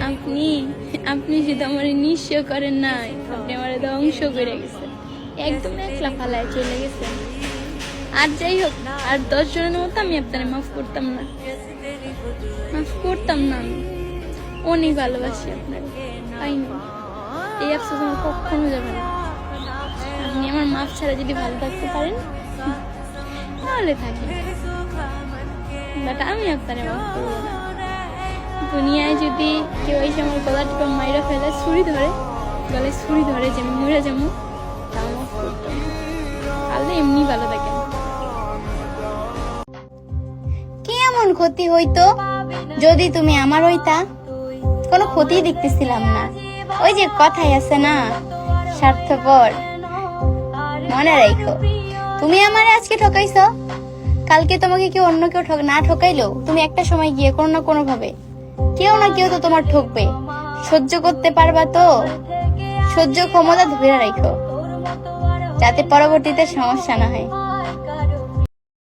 আপনি আপনি শুধু আমার নিঃস্ব করেন নাই, আপনি আমার ধ্বংস করে গেছেন, একদম একলা ফালায় চলে গেছেন। আর যাই হোক, আর 10 জনের মতো আমি আপনারে মাফ করতাম না, মাফ করতাম না। আমি অনেক ভালোবাসি আপনাকে, পাইনি। এই আফসোস আমার কখনো যাবে না। আপনি আমার মাফ ছাড়া যদি ভালো থাকতে পারেন তাহলে থাকেন, বাট আমি আপনারে মাফ করবো না। দুনিয়ায় যদি কেউ এসে আমার গলা টিপে মাইরা ফেলে, ছুরি ধরে, গলায় ছুরি ধরে যে আমি মরে যাবো, তাও মাফ করতাম। তাহলে এমনি ভালো থাকেন। কি এমন ক্ষতি হইতো যদি তুমি আমার হইতা? কোনো ক্ষতি দেখতেছিলাম না। ওই যে কথাই আছে না, স্বার্থপর। মনে রাখো, তুমি আমারে আজকে ঠকাইছো, কালকে তোমাকে কেউ অন্য কেউ না ঠকাইলেও তুমি একটা সময় গিয়ে কোনো না কোনো ভাবে কেউ না কেউ তো তোমার ঠকবে। সহ্য করতে পারবা তো? সহ্য ক্ষমতা ধরে রাখো, যাতে পরবর্তীতে সমস্যা না হয়।